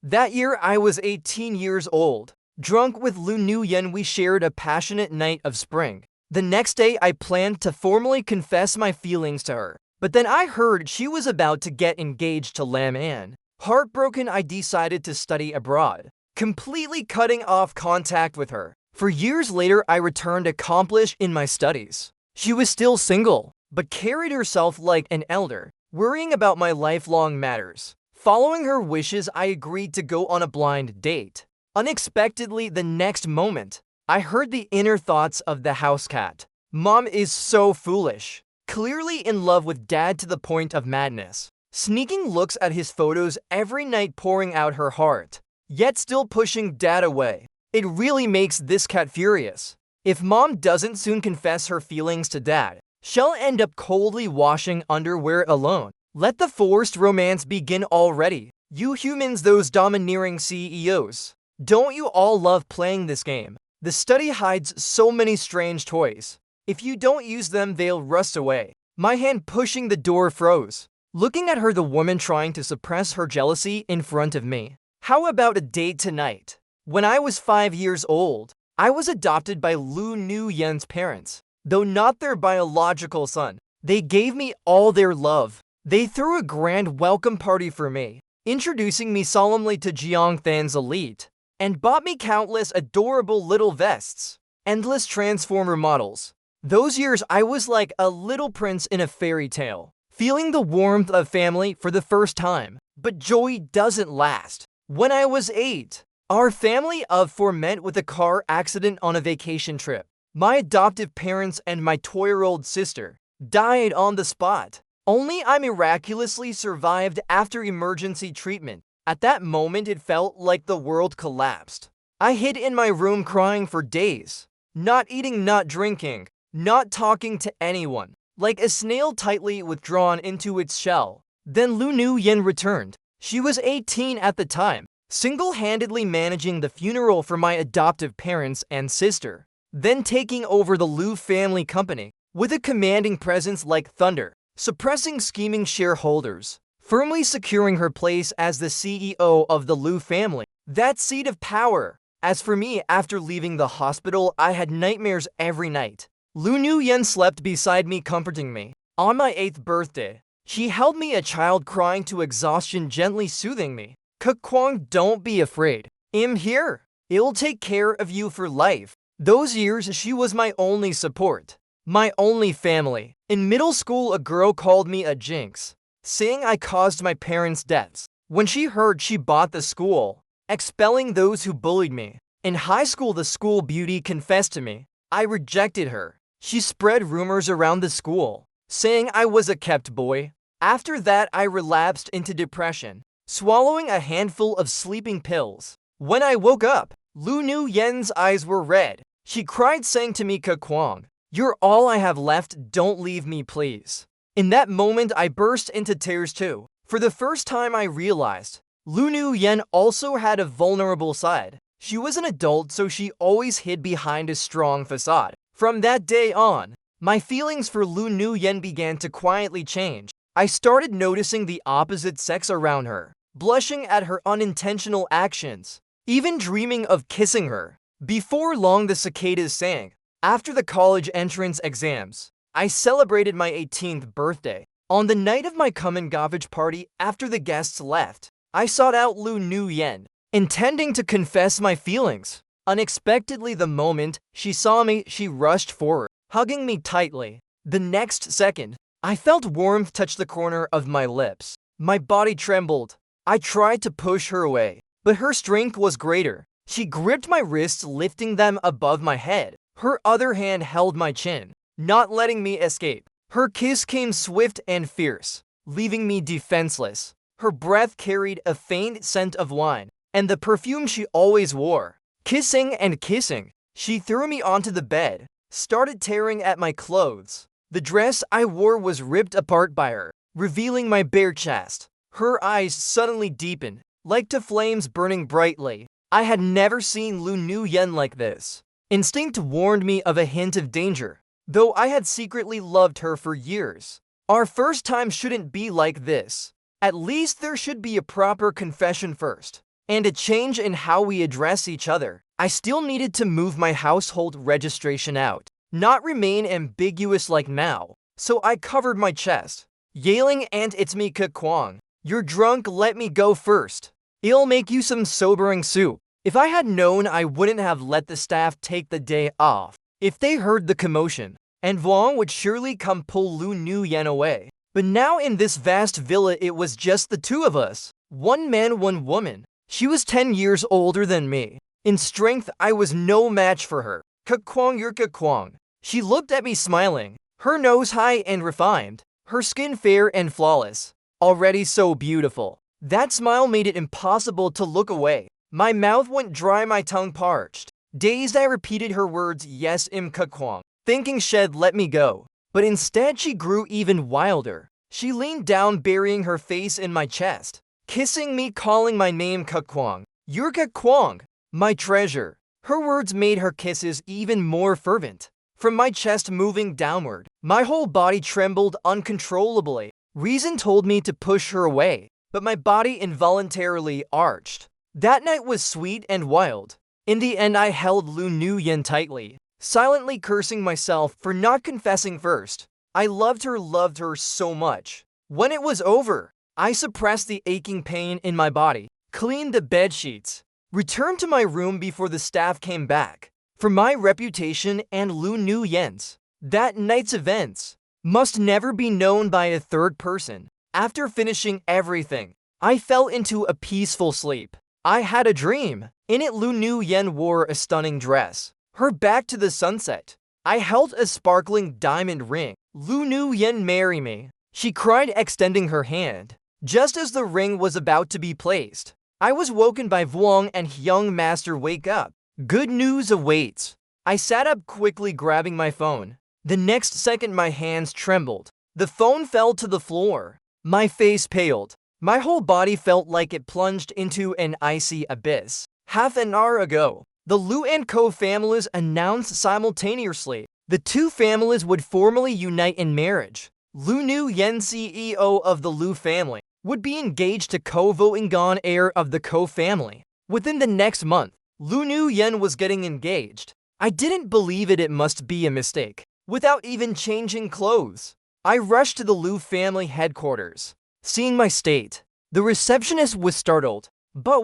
That year, I was 18 years old. Drunk with Lu Nuyen, we shared a passionate night of spring. The next day, I planned to formally confess my feelings to her. But then I heard she was about to get engaged to Lam An. Heartbroken, I decided to study abroad, completely cutting off contact with her. For years later, I returned accomplished in my studies. She was still single, but carried herself like an elder, worrying about my lifelong matters. Following her wishes, I agreed to go on a blind date. Unexpectedly, the next moment, I heard the inner thoughts of the house cat. Mom is so foolish. Clearly in love with dad to the point of madness. Sneaking looks at his photos every night, pouring out her heart, yet still pushing dad away. It really makes this cat furious. If mom doesn't soon confess her feelings to dad, she'll end up coldly washing underwear alone. Let the forced romance begin already. You humans, those domineering CEOs. Don't you all love playing this game? The study hides so many strange toys. If you don't use them, they'll rust away. My hand pushing the door froze. Looking at her, the woman trying to suppress her jealousy in front of me. How about a date tonight? When I was 5 years old, I was adopted by Lu Nuyen's parents. Though not their biological son, they gave me all their love. They threw a grand welcome party for me, introducing me solemnly to Jiangthan's elite, and bought me countless adorable little vests, endless transformer models. Those years, I was like a little prince in a fairy tale, feeling the warmth of family for the first time. But joy doesn't last. When I was 8, our family of 4 met with a car accident on a vacation trip. My adoptive parents and my 2-year-old sister died on the spot. Only I miraculously survived after emergency treatment. At that moment, it felt like the world collapsed. I hid in my room crying for days. Not eating, not drinking, not talking to anyone. Like a snail tightly withdrawn into its shell. Then Lu Nuyen returned. She was 18 at the time, single-handedly managing the funeral for my adoptive parents and sister. Then taking over the Lu family company, with a commanding presence like thunder. Suppressing scheming shareholders, firmly securing her place as the CEO of the Lu family, that seat of power. As for me, after leaving the hospital, I had nightmares every night. Lu Nuyen slept beside me, comforting me. On my 8th birthday, she held me, a child crying to exhaustion, gently soothing me. Kwang, don't be afraid. I'm here. It'll take care of you for life. Those years, she was my only support. My only family. In middle school, a girl called me a jinx, saying I caused my parents' deaths. When she heard, she bought the school, expelling those who bullied me. In high school, the school beauty confessed to me. I rejected her. She spread rumors around the school, saying I was a kept boy. After that, I relapsed into depression, swallowing a handful of sleeping pills. When I woke up, Lu Nuyen's eyes were red. She cried, saying to me, Kwang, you're all I have left, don't leave me please. In that moment, I burst into tears too. For the first time, I realized Lu Nuyen also had a vulnerable side. She was an adult, so she always hid behind a strong facade. From that day on, my feelings for Lu Nuyen began to quietly change. I started noticing the opposite sex around her, blushing at her unintentional actions, even dreaming of kissing her. Before long, the cicadas sang. After the college entrance exams, I celebrated my 18th birthday. On the night of my coming-of-age party, after the guests left, I sought out Lu Nuyen, intending to confess my feelings. Unexpectedly, the moment she saw me, she rushed forward, hugging me tightly. The next second, I felt warmth touch the corner of my lips. My body trembled. I tried to push her away, but her strength was greater. She gripped my wrists, lifting them above my head. Her other hand held my chin, not letting me escape. Her kiss came swift and fierce, leaving me defenseless. Her breath carried a faint scent of wine, and the perfume she always wore. Kissing and kissing, she threw me onto the bed, started tearing at my clothes. The dress I wore was ripped apart by her, revealing my bare chest. Her eyes suddenly deepened, like two flames burning brightly. I had never seen Lu Nuyen like this. Instinct warned me of a hint of danger, though I had secretly loved her for years. Our first time shouldn't be like this. At least there should be a proper confession first. and a change in how we address each other. I still needed to move my household registration out, not remain ambiguous like now, so I covered my chest, yelling, "And it's me, Kwang. You're drunk, let me go first. I'll make you some sobering soup." If I had known, I wouldn't have let the staff take the day off. If they heard the commotion, and Vuong would surely come pull Lu Nuyen away. But now in this vast villa it was just the two of us. One man, one woman. She was 10 years older than me. In strength, I was no match for her. "Kwang, you're Kwang." She looked at me smiling, her nose high and refined, her skin fair and flawless, already so beautiful. That smile made it impossible to look away. My mouth went dry, my tongue parched. Dazed, I repeated her words, "Yes, Kwang," thinking she'd let me go. But instead she grew even wilder. She leaned down, burying her face in my chest, kissing me, calling my name, "Kwang. You're Kwang, my treasure." Her words made her kisses even more fervent. From my chest moving downward, my whole body trembled uncontrollably. Reason told me to push her away, but my body involuntarily arched. That night was sweet and wild. In the end, I held Lu Nuyen tightly, silently cursing myself for not confessing first. I loved her so much. When it was over, I suppressed the aching pain in my body, cleaned the bed sheets, returned to my room before the staff came back. For my reputation and Lu Nuyen's, that night's events must never be known by a third person. After finishing everything, I fell into a peaceful sleep. I had a dream. In it, Lu Nuyen wore a stunning dress, her back to the sunset. I held a sparkling diamond ring. "Lu Nuyen, marry me," she cried, extending her hand. Just as the ring was about to be placed, I was woken by Vuong and "Young master, wake up. Good news awaits." I sat up quickly, grabbing my phone. The next second, my hands trembled. The phone fell to the floor. My face paled. My whole body felt like it plunged into an icy abyss. Half an hour ago, the Lu and Co families announced simultaneously the two families would formally unite in marriage. Lu Nuyen, CEO of the Lu family, would be engaged to Ko Vo-ingon, heir of the Ko family. Within the next month, Lu Nuyen was getting engaged. I didn't believe it must be a mistake. Without even changing clothes, I rushed to the Lu family headquarters. Seeing my state, the receptionist was startled. "But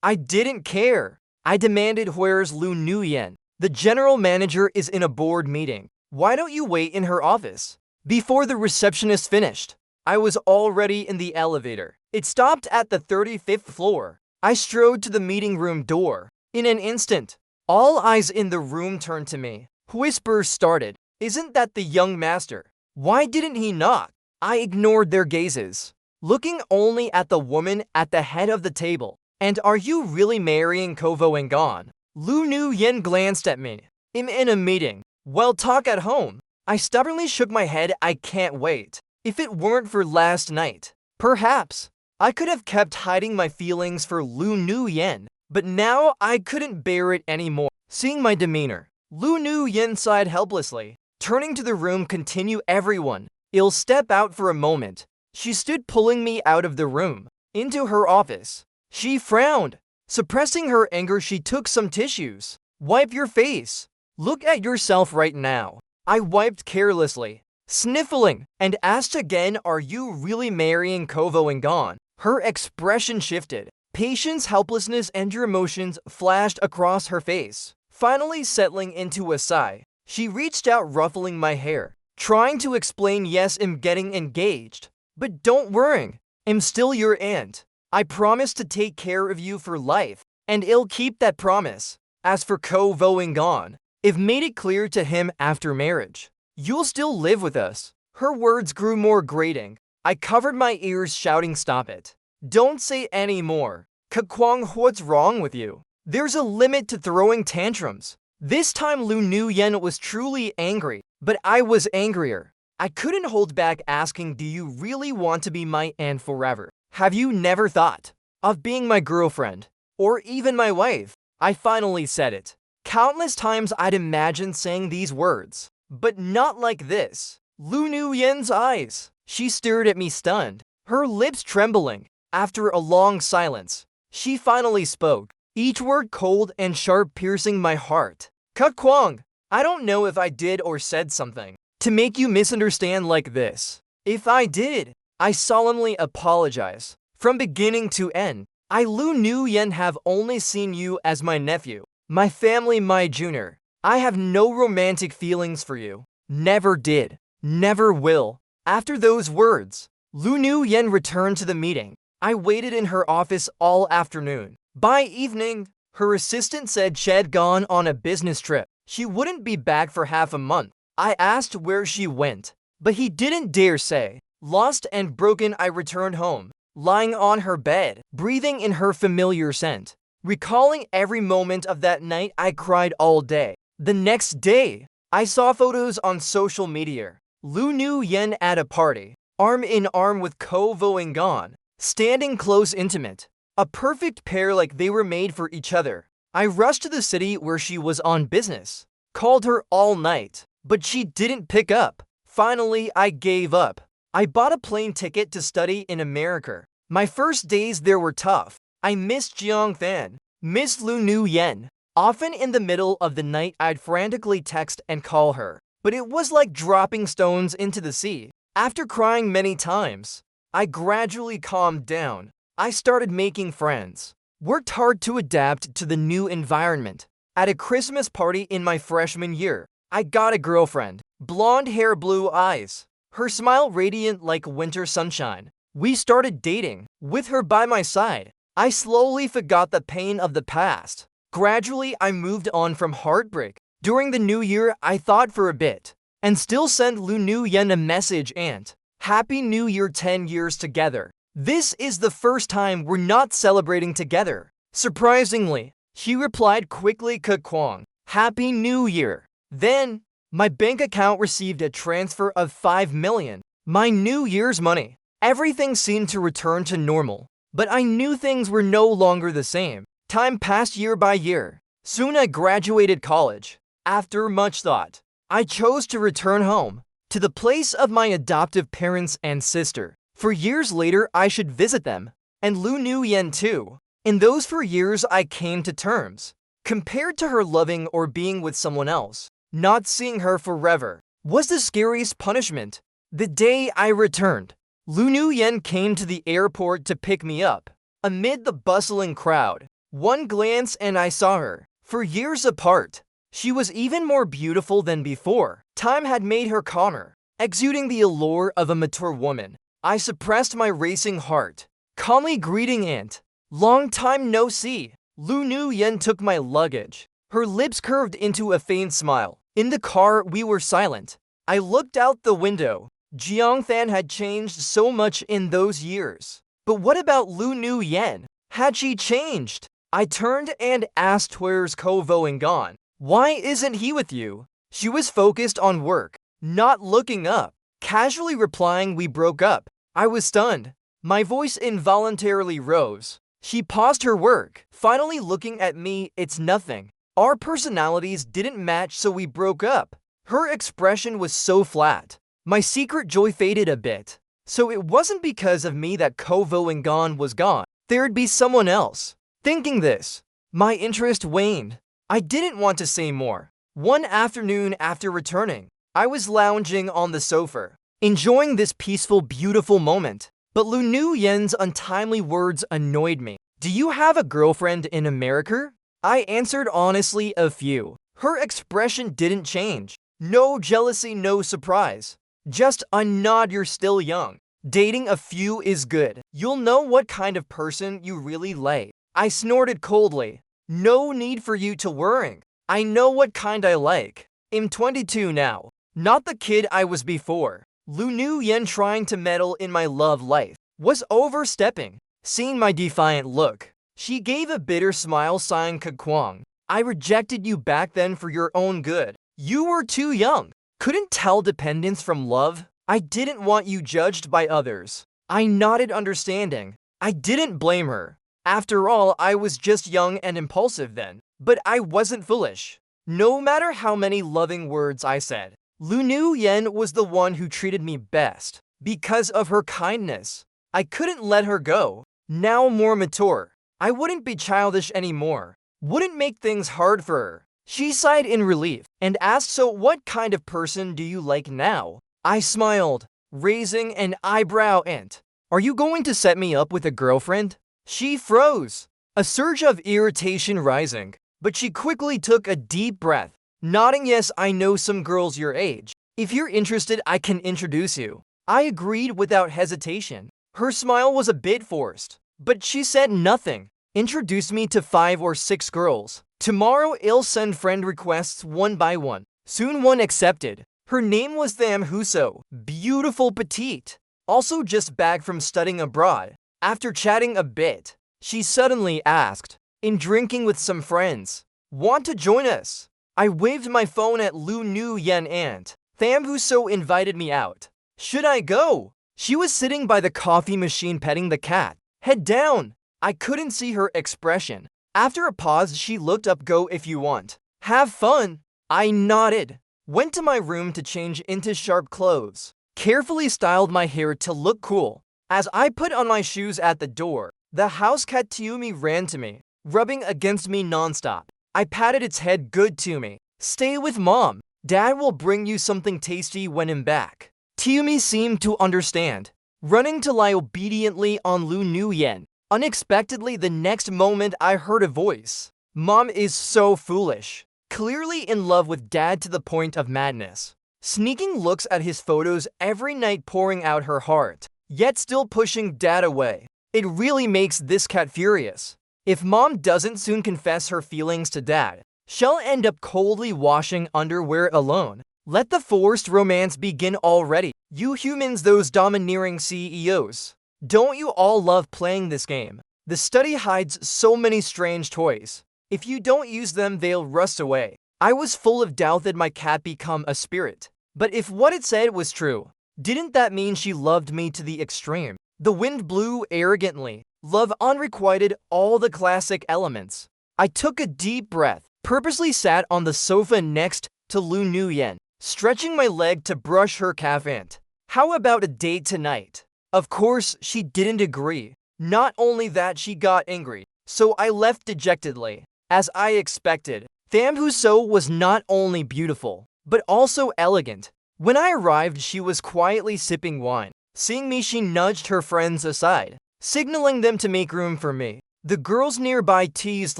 I didn't care. I demanded, "Where's Lu Nuyen? The general manager is in a board meeting. Why don't you wait in her office?" Before the receptionist finished, I was already in the elevator. It stopped at the 35th floor. I strode to the meeting room door. In an instant, all eyes in the room turned to me. Whispers started. "Isn't that the young master? Why didn't he knock?" I ignored their gazes, looking only at the woman at the head of the table. "And are you really marrying Ko Vo-ingon?" Lu Nuyen glanced at me. "I'm in a meeting." "Well, talk at home." I stubbornly shook my head. "I can't wait. If it weren't for last night, perhaps I could have kept hiding my feelings for Lu Nuyen. But now I couldn't bear it anymore." Seeing my demeanor, Lu Nuyen sighed helplessly. Turning to the room, "Continue, everyone. I'll step out for a moment." She stood, pulling me out of the room, into her office. She frowned. Suppressing her anger, she took some tissues. "Wipe your face. Look at yourself right now." I wiped carelessly, sniffling, and asked again, "Are you really marrying Ko Vo-ingon?" Her expression shifted. Patience, helplessness, and your emotions flashed across her face. Finally settling into a sigh, she reached out, ruffling my hair, trying to explain, "Yes, I'm getting engaged. But don't worry, I'm still your aunt. I promise to take care of you for life, and I'll keep that promise. As for Ko Vo-ingon, I've made it clear to him after marriage. You'll still live with us." Her words grew more grating. I covered my ears, shouting, "Stop it. Don't say any more. Kwang, what's wrong with you? There's a limit to throwing tantrums." This time Lu Nuyen was truly angry, but I was angrier. I couldn't hold back, asking, "Do you really want to be my aunt forever? Have you never thought of being my girlfriend, or even my wife?" I finally said it. Countless times I'd imagined saying these words, but not like this. Lu Nuyen's eyes. She stared at me, stunned, her lips trembling. After a long silence, She finally spoke, each word cold and sharp, piercing my heart. Kwang, I don't know if I did or said something to make you misunderstand like this. If I did, I solemnly apologize. From beginning to end, I Lu Nu Yen have only seen you as my nephew, my family, my junior. I have no romantic feelings for you. Never did. Never will. After those words, Lu Nu Yen returned to the meeting. I waited in her office all afternoon. By evening, her assistant said she'd gone on a business trip. She wouldn't be back for half a month. I asked where she went, but he didn't dare say. Lost and broken, I returned home, lying on her bed, breathing in her familiar scent. Recalling every moment of that night, I cried all day. The next day, I saw photos on social media. Lu Nu Yen at a party, arm in arm with Ko Voingan, standing close, intimate. A perfect pair, like they were made for each other. I rushed to the city where she was on business. Called her all night, but she didn't pick up. Finally, I gave up. I bought a plane ticket to study in America. My first days there were tough. I missed Jiang Fan, missed Lu Nu Yen. Often in the middle of the night, I'd frantically text and call her. But it was like dropping stones into the sea. After crying many times, I gradually calmed down. I started making friends. Worked hard to adapt to the new environment. At a Christmas party in my freshman year, I got a girlfriend. Blonde hair, blue eyes. Her smile radiant like winter sunshine. We started dating. With her by my side, I slowly forgot the pain of the past. Gradually, I moved on from heartbreak. During the new year, I thought for a bit, and still sent Lu Nu Yen a message and Happy New Year, 10 years together. This is the first time we're not celebrating together. Surprisingly, she replied quickly, Kwang, Happy New Year. Then, my bank account received a transfer of 5 million. My New Year's money. Everything seemed to return to normal, but I knew things were no longer the same. Time passed year by year. Soon I graduated college. After much thought, I chose to return home, to the place of my adoptive parents and sister. For years later, I should visit them, and Lu Nu Yen too. In those 4 years, I came to terms. Compared to her loving or being with someone else, not seeing her forever was the scariest punishment. The day I returned, Lu Nu Yen came to the airport to pick me up. Amid the bustling crowd, one glance and I saw her. For years apart, she was even more beautiful than before. Time had made her calmer, exuding the allure of a mature woman. I suppressed my racing heart, calmly greeting Aunt. Long time no see. Lu Nu Yen took my luggage. Her lips curved into a faint smile. In the car, we were silent. I looked out the window. Jiang Fan had changed so much in those years. But what about Lu Nu Yen? Had she changed? I turned and asked, where's Ko Voingan? Why isn't he with you? She was focused on work, not looking up. Casually replying, we broke up. I was stunned. My voice involuntarily rose. She paused her work, finally looking at me. It's nothing. Our personalities didn't match, so we broke up. Her expression was so flat. My secret joy faded a bit. So it wasn't because of me that Ko Voingan was gone. There'd be someone else. Thinking this, my interest waned. I didn't want to say more. One afternoon after returning, I was lounging on the sofa, enjoying this peaceful, beautiful moment. But Lu Nu Yen's untimely words annoyed me. Do you have a girlfriend in America? I answered honestly, a few. Her expression didn't change. No jealousy, no surprise. Just a nod. You're still young. Dating a few is good. You'll know what kind of person you really like. I snorted coldly. No need for you to worry. I know what kind I like. I'm 22 now. Not the kid I was before. Lu Nu Yen, trying to meddle in my love life, was overstepping. Seeing my defiant look, she gave a bitter smile, sighing, Kwang, I rejected you back then for your own good. You were too young. Couldn't tell dependence from love. I didn't want you judged by others. I nodded, understanding. I didn't blame her. After all, I was just young and impulsive then. But I wasn't foolish. No matter how many loving words I said, Lu Nu Yen was the one who treated me best. Because of her kindness, I couldn't let her go. Now more mature, I wouldn't be childish anymore. Wouldn't make things hard for her. She sighed in relief and asked, so what kind of person do you like now? I smiled, raising an eyebrow and, are you going to set me up with a girlfriend? She froze, a surge of irritation rising, but she quickly took a deep breath, nodding, yes, I know some girls your age. If you're interested, I can introduce you. I agreed without hesitation. Her smile was a bit forced, but she said nothing. Introduce me to 5 or 6 girls. Tomorrow I'll send friend requests one by one. Soon one accepted. Her name was Tham Huso, beautiful petite, also just back from studying abroad. After chatting a bit, she suddenly asked, in drinking with some friends, want to join us? I waved my phone at Lu Nu Yen and Tham Huso invited me out. Should I go? She was sitting by the coffee machine petting the cat, head down. I couldn't see her expression. After a pause, she looked up, go if you want. Have fun. I nodded. Went to my room to change into sharp clothes. Carefully styled my hair to look cool. As I put on my shoes at the door, the house cat Tiumi ran to me, rubbing against me nonstop. I patted its head, good to me. Stay with mom. Dad will bring you something tasty when I'm back. Tiumi seemed to understand, running to lie obediently on Lu Nu Yen. Unexpectedly, the next moment I heard a voice. Mom is so foolish. Clearly in love with dad to the point of madness. Sneaking looks at his photos every night, pouring out her heart, yet still pushing dad away. It really makes this cat furious. If mom doesn't soon confess her feelings to dad, she'll end up coldly washing underwear alone. Let the forced romance begin already. You humans, those domineering CEOs. Don't you all love playing this game? The study hides so many strange toys. If you don't use them, they'll rust away. I was full of doubt that my cat become a spirit. But if what it said was true, didn't that mean she loved me to the extreme? The wind blew arrogantly. Love unrequited, all the classic elements. I took a deep breath, purposely sat on the sofa next to Lu Nu Yen, stretching my leg to brush her calf and, how about a date tonight? Of course, she didn't agree. Not only that, she got angry, so I left dejectedly. As I expected, Tham Huso was not only beautiful, but also elegant. When I arrived, she was quietly sipping wine. Seeing me, she nudged her friends aside, signaling them to make room for me. The girls nearby teased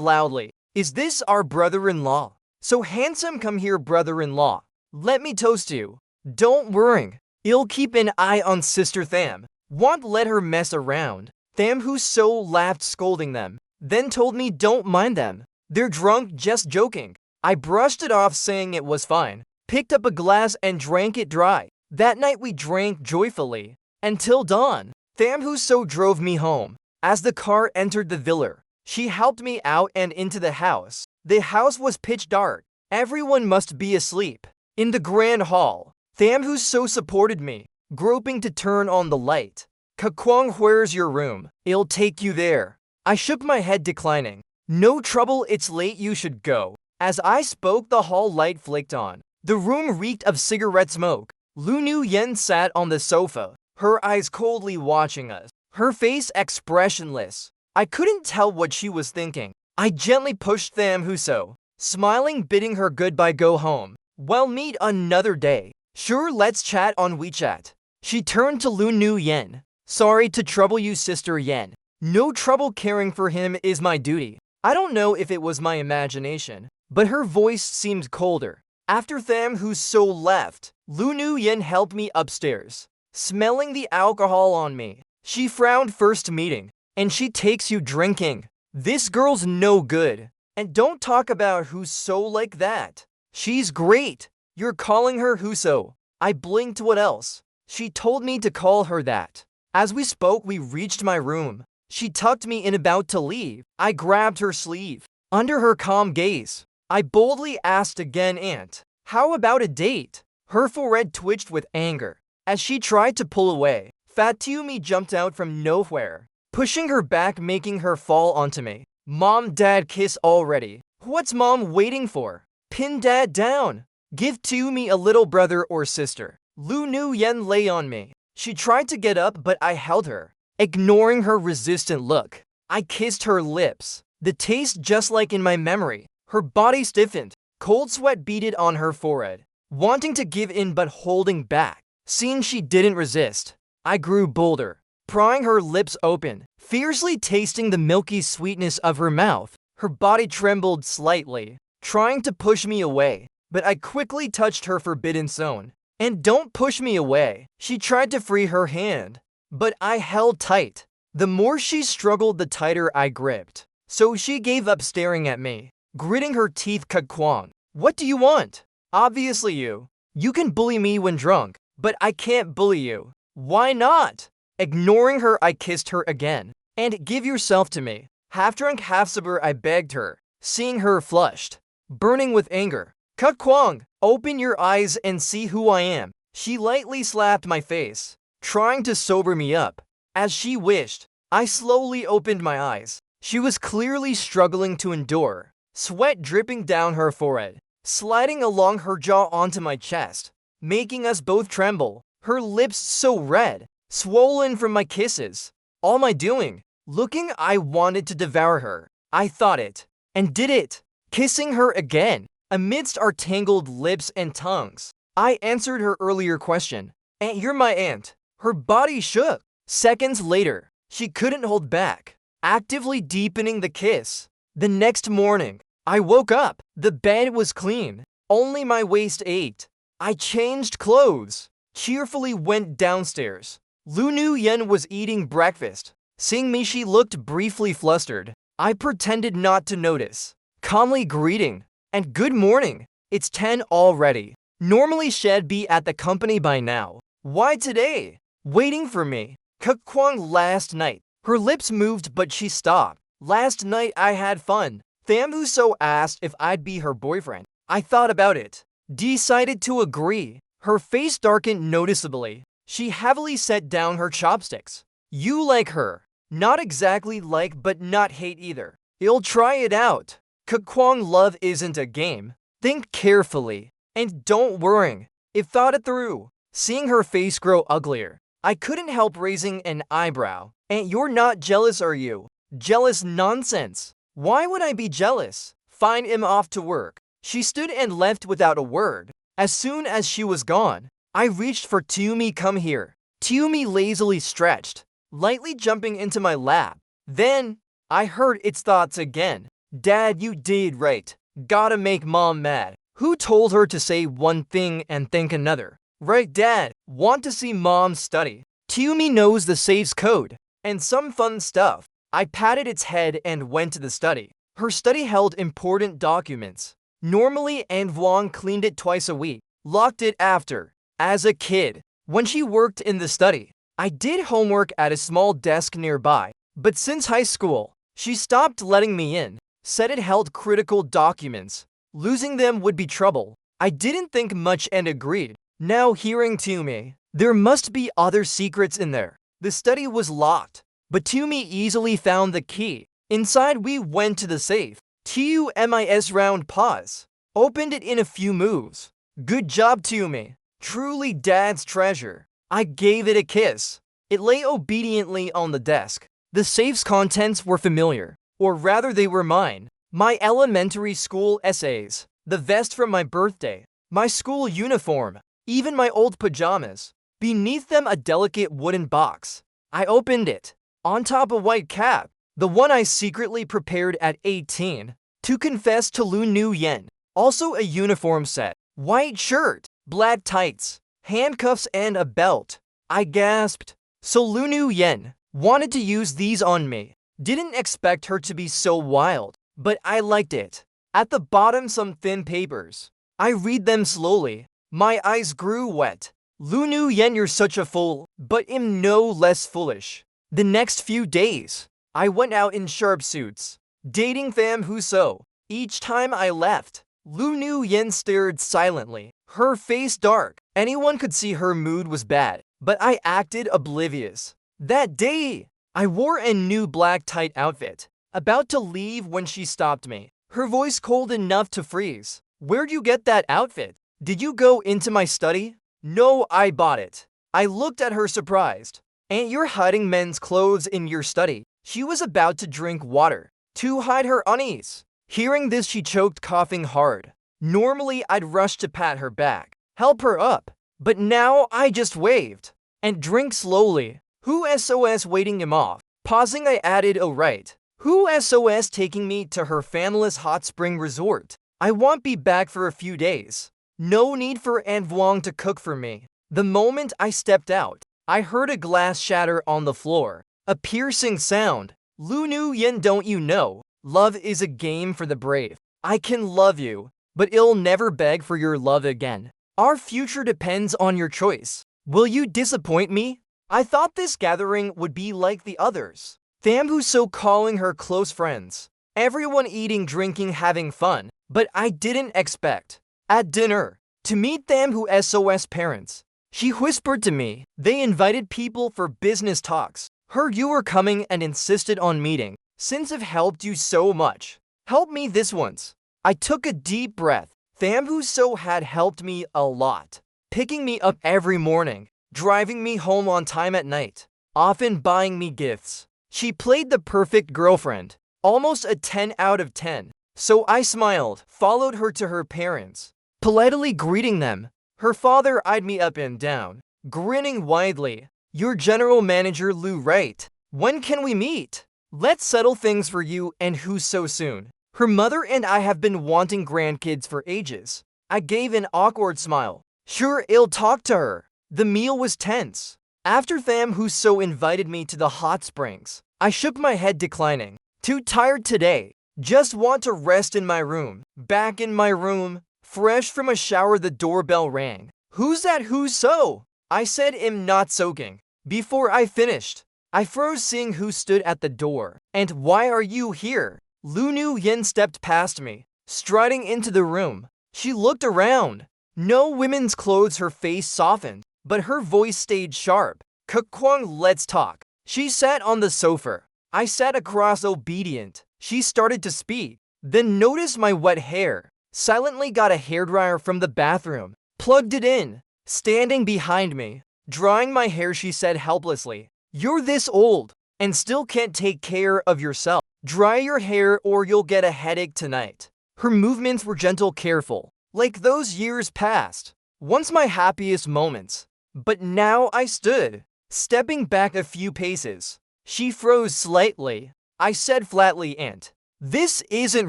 loudly, is this our brother-in-law? So handsome, come here, brother-in-law. Let me toast you. Don't worry, I'll keep an eye on Sister Tham. Won't let her mess around. Tham Huso laughed, scolding them, then told me don't mind them. They're drunk, just joking. I brushed it off, saying it was fine, picked up a glass and drank it dry. That night we drank joyfully, until dawn. Tham Huso drove me home. As the car entered the villa, she helped me out and into the house. The house was pitch dark. Everyone must be asleep. In the grand hall, Tham Huso supported me, groping to turn on the light. Kakwang, where's your room? I'll take you there. I shook my head, declining. No trouble, it's late, you should go. As I spoke, the hall light flicked on. The room reeked of cigarette smoke. Lu Nu Yen sat on the sofa, her eyes coldly watching us, her face expressionless. I couldn't tell what she was thinking. I gently pushed Tham Huso, smiling, bidding her goodbye, go home. Well, meet another day. Sure, let's chat on WeChat. She turned to Lu Nu Yen. Sorry to trouble you, Sister Yen. No trouble, caring for him is my duty. I don't know if it was my imagination, but her voice seemed colder. After Tham Huso left, Lu Nu Yen helped me upstairs, smelling the alcohol on me. She frowned, first meeting, and she takes you drinking. This girl's no good. And don't talk about Huso like that. She's great. You're calling her Huso. I blinked, what else? She told me to call her that. As we spoke, we reached my room. She tucked me in, about to leave. I grabbed her sleeve. Under her calm gaze, I boldly asked again, Aunt, how about a date? Her forehead twitched with anger. As she tried to pull away, Fat Tiumi jumped out from nowhere, pushing her back, making her fall onto me. Mom, Dad, kiss already. What's mom waiting for? Pin dad down. Give Tiumi a little brother or sister. Lu Nu Yen lay on me. She tried to get up, but I held her, ignoring her resistant look. I kissed her lips. The taste just like in my memory. Her body stiffened. Cold sweat beaded on her forehead. Wanting to give in but holding back. Seeing she didn't resist, I grew bolder, prying her lips open, fiercely tasting the milky sweetness of her mouth. Her body trembled slightly, trying to push me away, but I quickly touched her forbidden zone. And don't push me away. She tried to free her hand, but I held tight. The more she struggled, the tighter I gripped. So she gave up staring at me, gritting her teeth. Kwang, what do you want? Obviously you. You can bully me when drunk, but I can't bully you. Why not? Ignoring her, I kissed her again. And give yourself to me. Half drunk, half sober, I begged her, seeing her flushed, burning with anger. Kwang, open your eyes and see who I am. She lightly slapped my face, trying to sober me up. As she wished, I slowly opened my eyes. She was clearly struggling to endure, sweat dripping down her forehead, sliding along her jaw onto my chest, making us both tremble. Her lips so red, swollen from my kisses. All my doing, looking, I wanted to devour her. I thought it, and did it, kissing her again. Amidst our tangled lips and tongues, I answered her earlier question. Aunt, you're my aunt. Her body shook. Seconds later, she couldn't hold back, actively deepening the kiss. The next morning, I woke up. The bed was clean. Only my waist ached. I changed clothes, cheerfully went downstairs. Lu Nu Yen was eating breakfast. Seeing me, she looked briefly flustered. I pretended not to notice, calmly greeting. And good morning. It's 10 already. Normally she'd be at the company by now. Why today? Waiting for me. Kwang last night. Her lips moved but she stopped. Last night I had fun. Tham Huso asked if I'd be her boyfriend. I thought about it. Decided to agree. Her face darkened noticeably. She heavily set down her chopsticks. You like her. Not exactly like but not hate either. You'll try it out. Kwang, love isn't a game. Think carefully. And don't worry. If thought it through. Seeing her face grow uglier, I couldn't help raising an eyebrow. And you're not jealous, are you? Jealous nonsense. Why would I be jealous? Fine, I'm off to work. She stood and left without a word. As soon as she was gone, I reached for Tiumi. Come here. Tiumi lazily stretched, lightly jumping into my lap. Then, I heard its thoughts again. Dad, you did right. Gotta make mom mad. Who told her to say one thing and think another? Right, Dad. Want to see mom study. Tiumi knows the safe's code and some fun stuff. I patted its head and went to the study. Her study held important documents. Normally, Aunt Wong cleaned it twice a week, locked it after. As a kid, when she worked in the study, I did homework at a small desk nearby. But since high school, she stopped letting me in. Said it held critical documents. Losing them would be trouble. I didn't think much and agreed. Now hearing Tiumi, there must be other secrets in there. The study was locked, but Tiumi easily found the key. Inside we went to the safe. TUMIS round pause. Opened it in a few moves. Good job, Tiumi. Truly Dad's treasure. I gave it a kiss. It lay obediently on the desk. The safe's contents were familiar. Or rather, they were mine. My elementary school essays, the vest from my birthday, my school uniform, even my old pajamas. Beneath them, a delicate wooden box. I opened it. On top, a white cap, the one I secretly prepared at 18 to confess to Lu Nu Yen. Also a uniform set, white shirt, black tights, handcuffs, and a belt. I gasped. So Lu Nu Yen wanted to use these on me. Didn't expect her to be so wild, but I liked it. At the bottom, some thin papers. I read them slowly. My eyes grew wet. Lu Nu Yen, you're such a fool, but am no less foolish. The next few days, I went out in sharp suits, dating Tham Huso. Each time I left, Lu Nu Yen stared silently, her face dark. Anyone could see her mood was bad, but I acted oblivious. That day, I wore a new black tight outfit, about to leave when she stopped me, her voice cold enough to freeze. Where'd you get that outfit? Did you go into my study? No, I bought it. I looked at her surprised. And you're hiding men's clothes in your study? She was about to drink water to hide her unease. Hearing this, she choked, coughing hard. Normally, I'd rush to pat her back, help her up, but now I just waved and drink slowly. Who SOS waiting him off? Pausing, I added, oh right. Who SOS taking me to her family's hot spring resort? I won't be back for a few days. No need for Aunt Vuong to cook for me. The moment I stepped out, I heard a glass shatter on the floor. A piercing sound. Lu Nu Yen, don't you know? Love is a game for the brave. I can love you, but I'll never beg for your love again. Our future depends on your choice. Will you disappoint me? I thought this gathering would be like the others. Thambu so calling her close friends. Everyone eating, drinking, having fun. But I didn't expect, at dinner, to meet Thambu SOS parents. She whispered to me, they invited people for business talks. Heard you were coming and insisted on meeting. Since I've helped you so much, help me this once. I took a deep breath. Thambu so had helped me a lot. Picking me up every morning, driving me home on time at night, often buying me gifts. She played the perfect girlfriend, almost a 10 out of 10. So I smiled, followed her to her parents, politely greeting them. Her father eyed me up and down, grinning widely. Your general manager Lu, right? When can we meet? Let's settle things for you and who so soon. Her mother and I have been wanting grandkids for ages. I gave an awkward smile. Sure, I'll talk to her. The meal was tense. After Tham who so invited me to the hot springs, I shook my head, declining. Too tired today. Just want to rest in my room. Back in my room, fresh from a shower, the doorbell rang. Who's that? Who's so? I said, I'm not soaking. Before I finished, I froze seeing who stood at the door. And why are you here? Lu Nu Yen stepped past me, striding into the room. She looked around. No women's clothes, her face softened, but her voice stayed sharp. Kwang, let's talk. She sat on the sofa. I sat across, obedient. She started to speak, then noticed my wet hair. Silently got a hairdryer from the bathroom, plugged it in. Standing behind me, drying my hair, she said helplessly, you're this old and still can't take care of yourself. Dry your hair or you'll get a headache tonight. Her movements were gentle, careful, like those years past. Once my happiest moments. But now I stood, stepping back a few paces. She froze slightly. I said flatly, Aunt, this isn't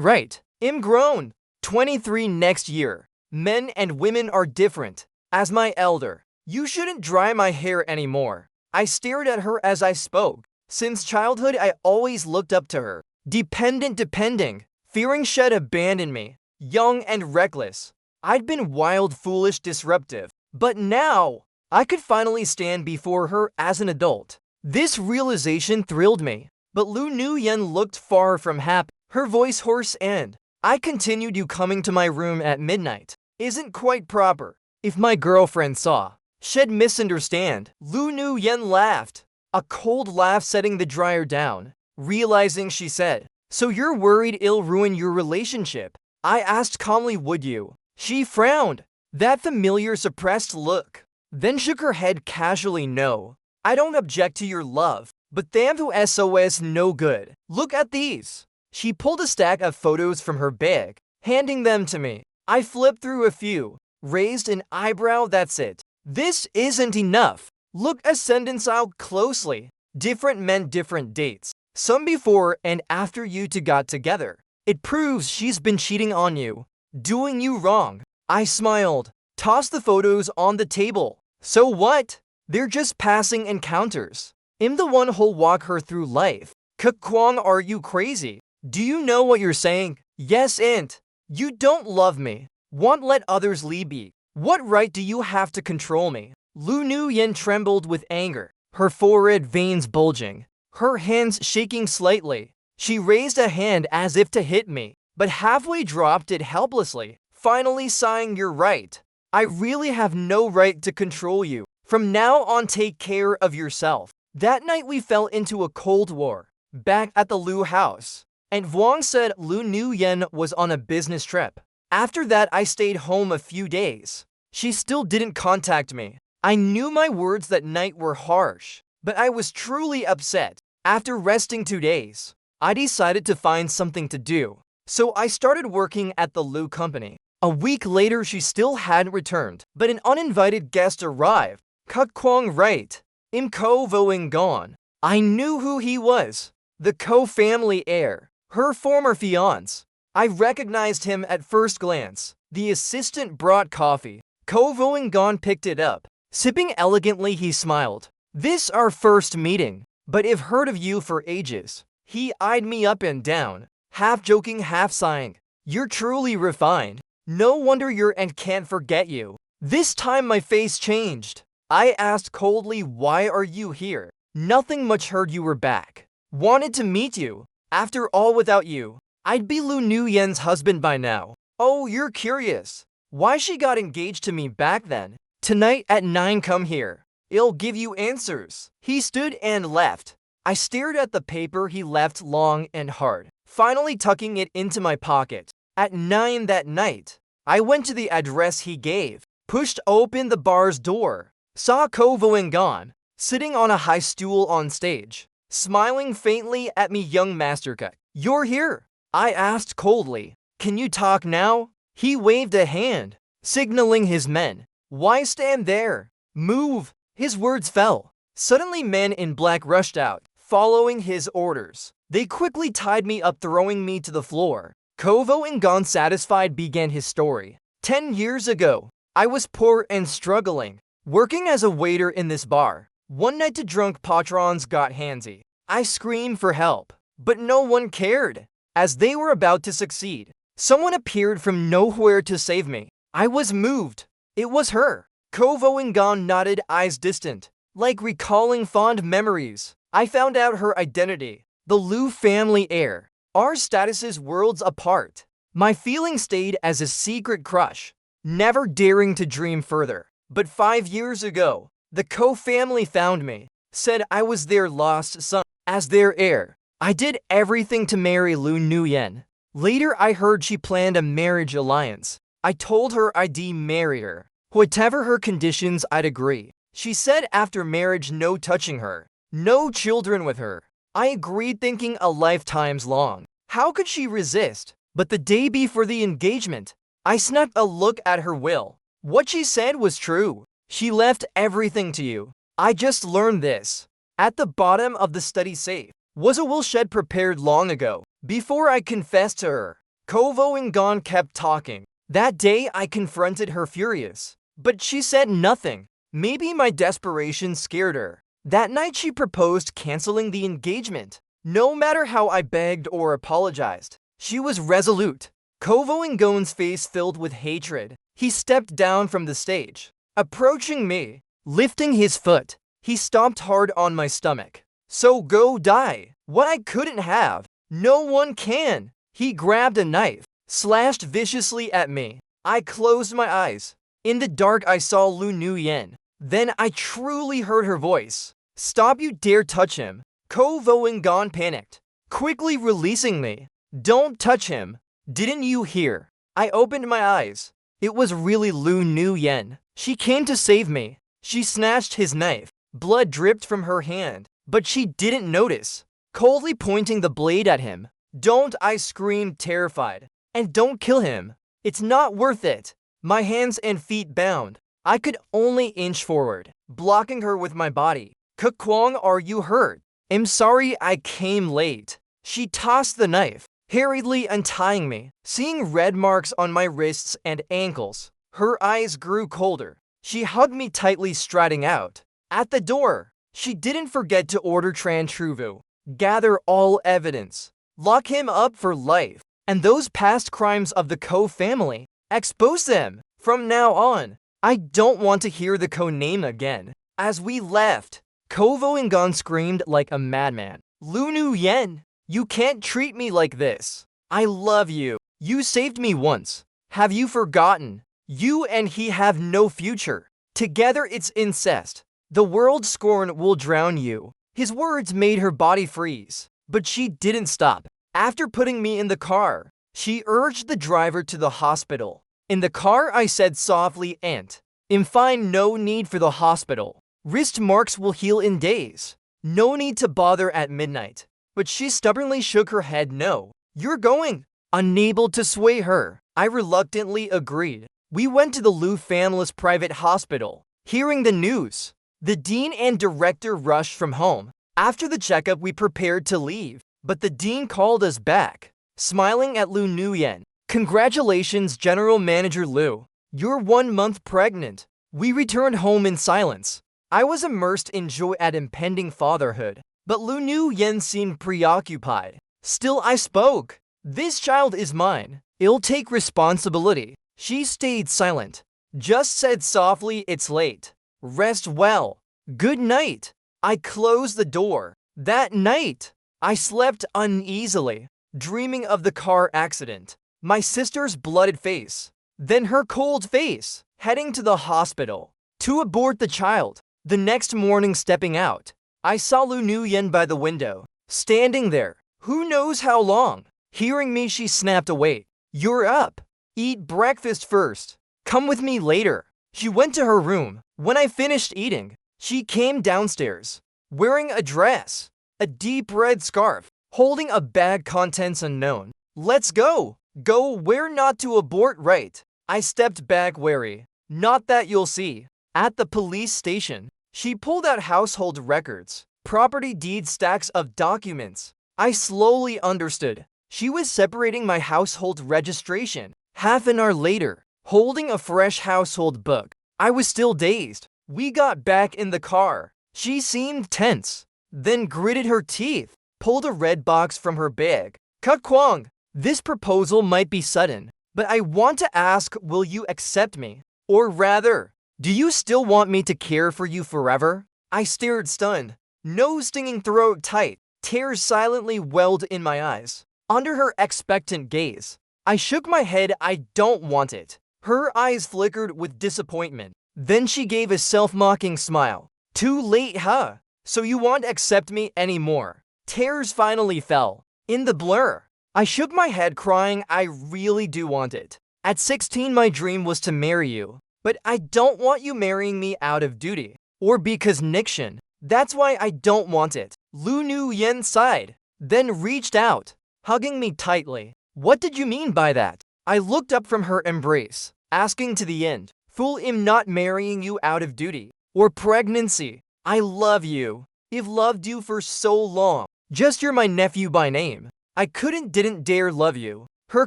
right. I'm grown. 23 next year. Men and women are different. As my elder, you shouldn't dry my hair anymore. I stared at her as I spoke. Since childhood, I always looked up to her. Depending, fearing she'd abandon me. Young and reckless. I'd been wild, foolish, disruptive. But now, I could finally stand before her as an adult. This realization thrilled me. But Lu Nu Yen looked far from happy. Her voice hoarse, and I continued, you coming to my room at midnight isn't quite proper. If my girlfriend saw, she'd misunderstand. Lu Nu Yen laughed, a cold laugh, setting the dryer down. Realizing, she said, so you're worried it'll ruin your relationship? I asked calmly, would you? She frowned, that familiar suppressed look, then shook her head casually, no. I don't object to your love, but Thambu SOS no good. Look at these. She pulled a stack of photos from her bag, handing them to me. I flipped through a few. Raised an eyebrow, that's it. This isn't enough. Look ascendants out closely. Different men, different dates. Some before and after you two got together. It proves she's been cheating on you, doing you wrong. I smiled, tossed the photos on the table. So what? They're just passing encounters. I'm the one who'll walk her through life. Kwang, are you crazy? Do you know what you're saying? Yes, Aunt. You don't love me. Won't let others lead me. What right do you have to control me? Lu Nu Yen trembled with anger, her forehead veins bulging, her hands shaking slightly. She raised a hand as if to hit me, but halfway dropped it helplessly, finally sighing, you're right. I really have no right to control you. From now on, take care of yourself. That night we fell into a cold war, back at the Lu house, and Vuong said Lu Nu Yen was on a business trip. After that, I stayed home a few days. She still didn't contact me. I knew my words that night were harsh, but I was truly upset. After resting 2 days, I decided to find something to do. So I started working at the Lou company. A week later, she still hadn't returned, but an uninvited guest arrived. Kuk Kwong right. Im Ko Voing gone. I knew who he was. The Ko family heir. Her former fiance. I recognized him at first glance. The assistant brought coffee. Ko Voing gone picked it up. Sipping elegantly, he smiled. This our first meeting, but I've heard of you for ages. He eyed me up and down, half joking, half sighing. You're truly refined. No wonder you're and can't forget you. This time my face changed. I asked coldly, why are you here? Nothing much, heard you were back. Wanted to meet you. After all, without you, I'd be Lu Nu Yen's husband by now. Oh, you're curious. Why she got engaged to me back then? Tonight at 9, come here. I'll give you answers. He stood and left. I stared at the paper he left long and hard, finally tucking it into my pocket. At 9 that night, I went to the address he gave, pushed open the bar's door, saw Ko Voing gone, sitting on a high stool on stage, smiling faintly at me. Young Mastercut, you're here? I asked coldly. Can you talk now? He waved a hand, signaling his men. Why stand there? Move! His words fell. Suddenly men in black rushed out, following his orders. They quickly tied me up, throwing me to the floor. Ko Voing gone, satisfied, began his story. 10 years ago, I was poor and struggling, working as a waiter in this bar. One night the drunk patrons got handsy. I screamed for help, but no one cared. As they were about to succeed, someone appeared from nowhere to save me. I was moved. It was her. Ko Voing gone nodded, eyes distant, like recalling fond memories. I found out her identity. The Lu family heir. Our statuses worlds apart. My feeling stayed as a secret crush, never daring to dream further. But 5 years ago, the Ko family found me, said I was their lost son. As their heir, I did everything to marry Lu Nu Yen. Later I heard she planned a marriage alliance. I told her I'd marry her. Whatever her conditions, I'd agree. She said after marriage, no touching her, no children with her. I agreed, thinking a lifetime's long. How could she resist? But the day before the engagement, I snuck a look at her will. What she said was true. She left everything to you. I just learned this. At the bottom of the study safe was a will shed prepared long ago, before I confessed to her. Ko Voing gone kept talking. That day I confronted her furious, but she said nothing. Maybe my desperation scared her. That night she proposed canceling the engagement. No matter how I begged or apologized, she was resolute. Ko Voing gon's face filled with hatred. He stepped down from the stage, approaching me, lifting his foot. He stomped hard on my stomach. So go die. What I couldn't have, no one can. He grabbed a knife, slashed viciously at me. I closed my eyes. In the dark I saw Lu Nu Yen. Then I truly heard her voice. Stop, you dare touch him. Ko Voing gone panicked, quickly releasing me. Don't touch him. Didn't you hear? I opened my eyes. It was really Lu Nu Yen. She came to save me. She snatched his knife. Blood dripped from her hand, but she didn't notice. Coldly pointing the blade at him. Don't, I screamed, terrified. And don't kill him. It's not worth it. My hands and feet bound. I could only inch forward, blocking her with my body. Kuk Kwong, are you hurt? I'm sorry I came late. She tossed the knife, hurriedly untying me. Seeing red marks on my wrists and ankles, her eyes grew colder. She hugged me tightly, striding out. At the door, she didn't forget to order Tran Truvu. Gather all evidence. Lock him up for life. And those past crimes of the Ko family, expose them. From now on, I don't want to hear the Ko name again. As we left, Ko Voing gone screamed like a madman. Lu Nu Yen, you can't treat me like this. I love you. You saved me once. Have you forgotten? You and he have no future. Together it's incest. The world's scorn will drown you. His words made her body freeze, but she didn't stop. After putting me in the car, she urged the driver to the hospital. In the car I said softly, Aunt, I'm fine, no need for the hospital. Wrist marks will heal in days. No need to bother at midnight. But she stubbornly shook her head no. You're going. Unable to sway her, I reluctantly agreed. We went to the Lou family's private hospital. Hearing the news, the dean and director rushed from home. After the checkup, we prepared to leave, but the dean called us back. Smiling at Lu Nguyen. Congratulations, General Manager Lu. You're 1 month pregnant. We returned home in silence. I was immersed in joy at impending fatherhood, but Lu Nguyen seemed preoccupied. Still, I spoke. This child is mine. I'll take responsibility. She stayed silent. Just said softly, it's late. Rest well. Good night. I closed the door. That night, I slept uneasily, dreaming of the car accident, my sister's blooded face, then her cold face, heading to the hospital to abort the child. The next morning, stepping out, I saw Lu Nguyen by the window, standing there, who knows how long. Hearing me, she snapped away. You're up. Eat breakfast first. Come with me later. She went to her room. When I finished eating, she came downstairs, wearing a dress, a deep red scarf, holding a bag, contents unknown. Let's go. Go where not to abort, right? I stepped back wary. Not that you'll see. At the police station, she pulled out household records, property deed, stacks of documents. I slowly understood. She was separating my household registration. Half an hour later, holding a fresh household book, I was still dazed. We got back in the car. She seemed tense, then gritted her teeth, pulled a red box from her bag. Cut Kwong, this proposal might be sudden, but I want to ask, will you accept me? Or rather, do you still want me to care for you forever? I stared stunned, nose stinging, throat tight, tears silently welled in my eyes. Under her expectant gaze, I shook my head. I don't want it. Her eyes flickered with disappointment. Then she gave a self-mocking smile. Too late, huh? So you won't accept me anymore. Tears finally fell. In the blur, I shook my head, crying, I really do want it. At 16, my dream was to marry you. But I don't want you marrying me out of duty, or because Niction. That's why I don't want it. Lu Nguyen sighed, then reached out, hugging me tightly. What did you mean by that? I looked up from her embrace, asking to the end. Fool, I'm not marrying you out of duty or pregnancy. I love you. I've loved you for so long. Just you're my nephew by name. I didn't dare love you. Her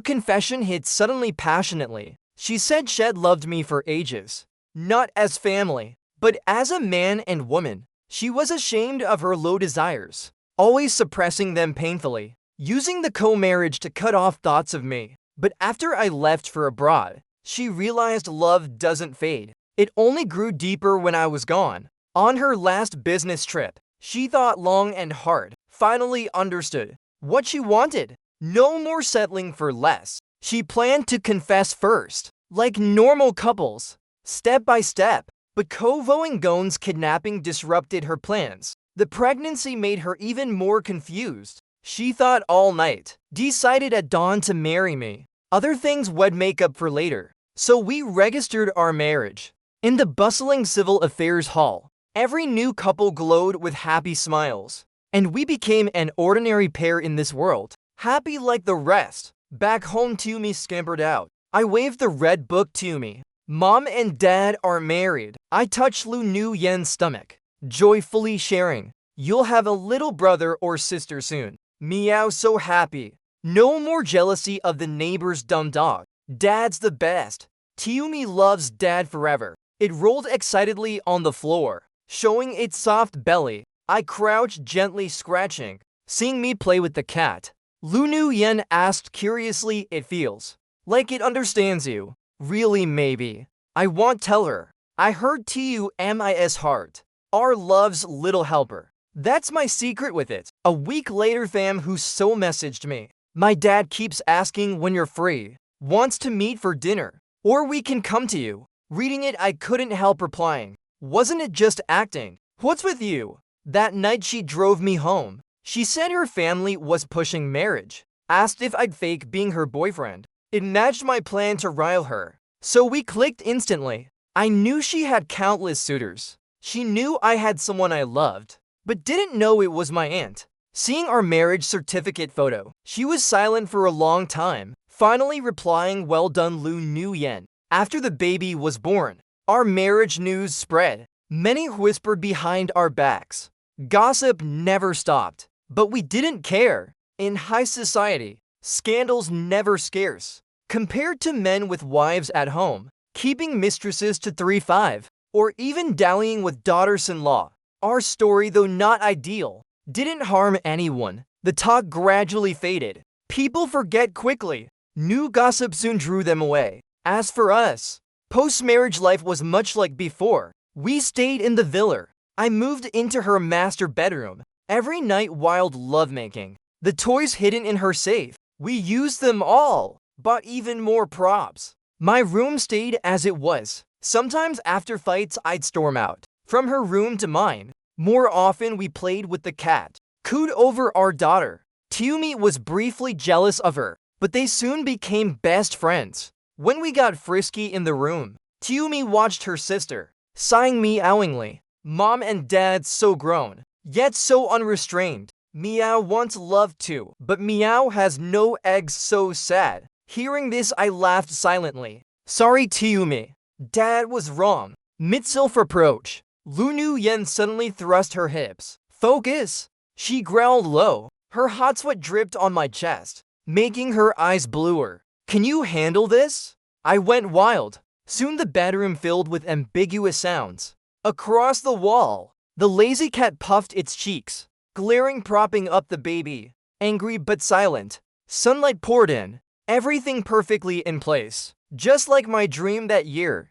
confession hit suddenly, passionately. She said she'd loved me for ages. Not as family, but as a man and woman. She was ashamed of her low desires, always suppressing them painfully, using the co-marriage to cut off thoughts of me. But after I left for abroad, she realized love doesn't fade. It only grew deeper when I was gone. On her last business trip, she thought long and hard, finally understood what she wanted. No more settling for less. She planned to confess first, like normal couples, step by step. But Kovo Ngon's kidnapping disrupted her plans. The pregnancy made her even more confused. She thought all night, decided at dawn to marry me. Other things would make up for later. So we registered our marriage. In the bustling civil affairs hall, every new couple glowed with happy smiles. And we became an ordinary pair in this world, happy like the rest. Back home, Tumi scampered out. I waved the red book to me. Mom and Dad are married. I touched Lu Nguyen's stomach, joyfully sharing. You'll have a little brother or sister soon. Meow, so happy. No more jealousy of the neighbor's dumb dog. Dad's the best. Tiumi loves Dad forever. It rolled excitedly on the floor, showing its soft belly. I crouched, gently scratching, seeing me play with the cat. Lu Nguyen asked curiously, it feels like it understands you. Really, maybe. I won't tell her. I heard TUMIS heart. Our love's little helper. That's my secret with it. A week later, fam who so messaged me. My dad keeps asking when you're free. Wants to meet for dinner. Or we can come to you. Reading it, I couldn't help replying. Wasn't it just acting? What's with you? That night she drove me home. She said her family was pushing marriage. Asked if I'd fake being her boyfriend. It matched my plan to rile her. So we clicked instantly. I knew she had countless suitors. She knew I had someone I loved. but didn't know it was my aunt. Seeing our marriage certificate photo, she was silent for a long time, finally replying, "Well done, Lu Nguyen." After the baby was born, our marriage news spread. Many whispered behind our backs. Gossip never stopped, but we didn't care. In high society, scandals never scarce. Compared to men with wives at home, keeping mistresses to 3-5, or even dallying with daughters-in-law, our story, though not ideal, didn't harm anyone. The talk gradually faded. People forget quickly. New gossip soon drew them away. As for us, post-marriage life was much like before. We stayed in the villa. I moved into her master bedroom. Every night, wild lovemaking. The toys hidden in her safe. We used them all, bought even more props. My room stayed as it was. Sometimes after fights, I'd storm out from her room to mine. More often, we played with the cat, cooed over our daughter. Tiumi was briefly jealous of her, but they soon became best friends. When we got frisky in the room, Tiumi watched her sister, sighing meowingly. Mom and dad so grown, yet so unrestrained. Meow wants love too, but Meow has no eggs, so sad. Hearing this, I laughed silently. Sorry, Tiumi. Dad was wrong. Mid-self approach. Lu Nguyen suddenly thrust her hips. Focus! She growled low. Her hot sweat dripped on my chest, making her eyes bluer. Can you handle this? I went wild. Soon the bedroom filled with ambiguous sounds. Across the wall, the lazy cat puffed its cheeks, glaring, propping up the baby. Angry but silent. Sunlight poured in. Everything perfectly in place. Just like my dream that year.